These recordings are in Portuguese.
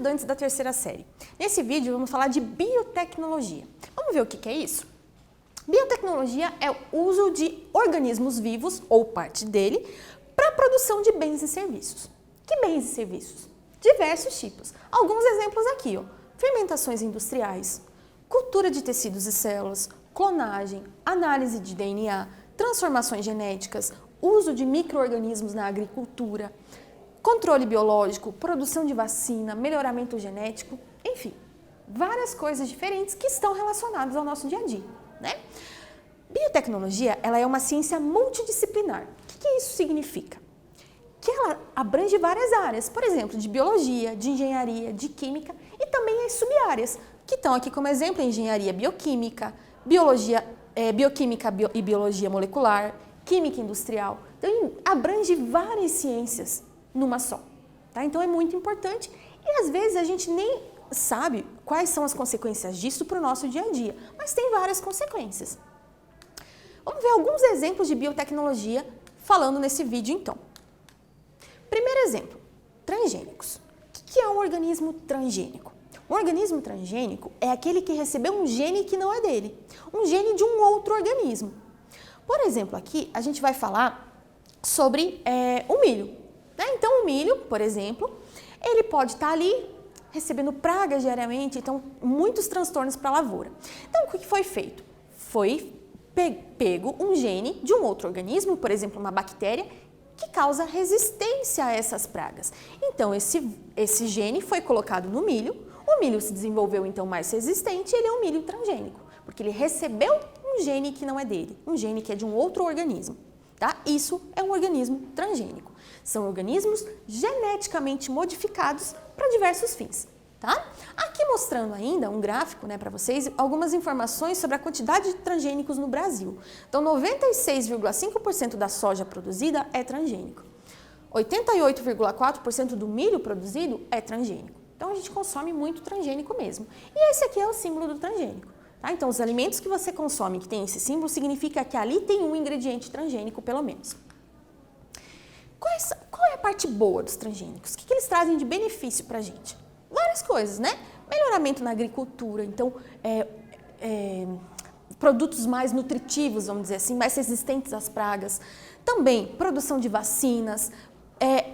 estudantes da terceira série. Nesse vídeo vamos falar de biotecnologia. Vamos ver o que é isso? Biotecnologia é o uso de organismos vivos, ou parte dele, para a produção de bens e serviços. Que bens e serviços? Diversos tipos. Alguns exemplos aqui, ó. Fermentações industriais, cultura de tecidos e células, clonagem, análise de DNA, transformações genéticas, uso de micro-organismos na agricultura, controle biológico, produção de vacina, melhoramento genético, enfim, várias coisas diferentes que estão relacionadas ao nosso dia a dia, né? Biotecnologia, ela é uma ciência multidisciplinar. O que isso significa? Que ela abrange várias áreas, por exemplo, de biologia, de engenharia, de química e também as sub-áreas, que estão aqui como exemplo engenharia bioquímica, bioquímica e biologia molecular, química industrial. Então, abrange várias ciências numa só, tá? Então é muito importante e às vezes a gente nem sabe quais são as consequências disso para o nosso dia a dia, mas tem várias consequências. Vamos ver alguns exemplos de biotecnologia falando nesse vídeo então. Primeiro exemplo, transgênicos. O que é um organismo transgênico? Um organismo transgênico é aquele que recebeu um gene que não é dele, um gene de um outro organismo. Por exemplo, aqui a gente vai falar sobre o milho. Então, o milho, por exemplo, ele pode estar ali recebendo pragas diariamente, então muitos transtornos para a lavoura. Então, o que foi feito? Foi pego um gene de um outro organismo, por exemplo, uma bactéria, que causa resistência a essas pragas. Então, esse gene foi colocado no milho, o milho se desenvolveu então mais resistente e ele é um milho transgênico, porque ele recebeu um gene que não é dele, um gene que é de um outro organismo. Tá? Isso é um organismo transgênico. São organismos geneticamente modificados para diversos fins. Tá? Aqui mostrando ainda um gráfico, né, para vocês, algumas informações sobre a quantidade de transgênicos no Brasil. Então, 96,5% da soja produzida é transgênico. 88,4% do milho produzido é transgênico. Então, a gente consome muito transgênico mesmo. E esse aqui é o símbolo do transgênico. Tá? Então, os alimentos que você consome que tem esse símbolo significa que ali tem um ingrediente transgênico, pelo menos. Qual é a parte boa dos transgênicos? O que eles trazem de benefício para a gente? Várias coisas, né? Melhoramento na agricultura, então, produtos mais nutritivos, vamos dizer assim, mais resistentes às pragas. Também, produção de vacinas.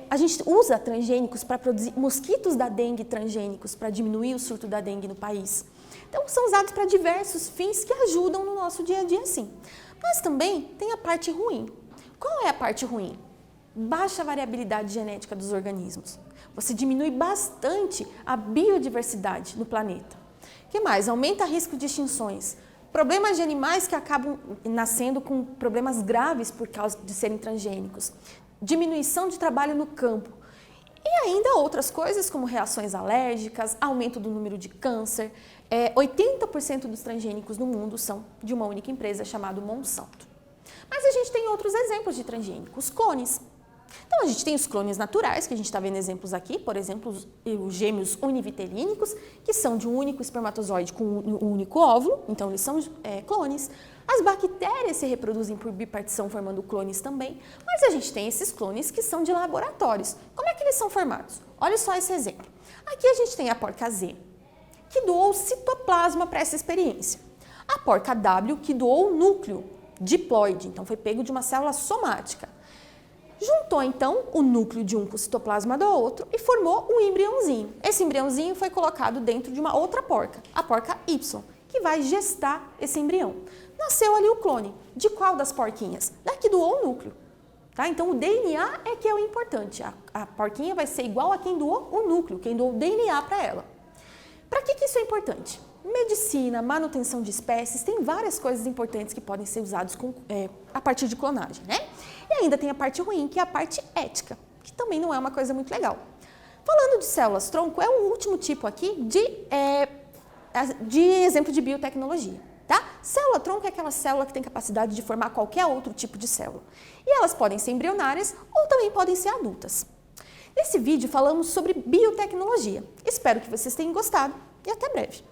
A gente usa transgênicos para produzir mosquitos da dengue transgênicos para diminuir o surto da dengue no país. Então, são usados para diversos fins que ajudam no nosso dia a dia, sim. Mas também tem a parte ruim. Qual é a parte ruim? Baixa variabilidade genética dos organismos. Você diminui bastante a biodiversidade no planeta. O que mais? Aumenta o risco de extinções. Problemas de animais que acabam nascendo com problemas graves por causa de serem transgênicos. Diminuição de trabalho no campo. E ainda outras coisas como reações alérgicas, aumento do número de câncer. 80% dos transgênicos no mundo são de uma única empresa chamada Monsanto. Mas a gente tem outros exemplos de transgênicos, clones. Então, a gente tem os clones naturais, que a gente está vendo exemplos aqui, por exemplo, os gêmeos univitelínicos, que são de um único espermatozoide com um único óvulo, então eles são clones. As bactérias se reproduzem por bipartição, formando clones também, mas a gente tem esses clones que são de laboratórios. Como é que eles são formados? Olha só esse exemplo. Aqui a gente tem a porca Z, que doou o citoplasma para essa experiência. A porca W, que doou o núcleo diploide, então foi pego de uma célula somática. Juntou, então, o núcleo de um com o citoplasma do outro e formou um embriãozinho. Esse embriãozinho foi colocado dentro de uma outra porca, a porca Y, que vai gestar esse embrião. Nasceu ali o clone. De qual das porquinhas? Da que doou o núcleo. Tá? Então, o DNA é que é o importante. A porquinha vai ser igual a quem doou o núcleo, quem doou o DNA para ela. Para que isso é importante? Medicina, manutenção de espécies, tem várias coisas importantes que podem ser usadas a partir de clonagem, né? E ainda tem a parte ruim, que é a parte ética, que também não é uma coisa muito legal. Falando de células-tronco, é um último tipo aqui de exemplo de biotecnologia, tá? Célula-tronco é aquela célula que tem capacidade de formar qualquer outro tipo de célula. E elas podem ser embrionárias ou também podem ser adultas. Nesse vídeo falamos sobre biotecnologia. Espero que vocês tenham gostado e até breve.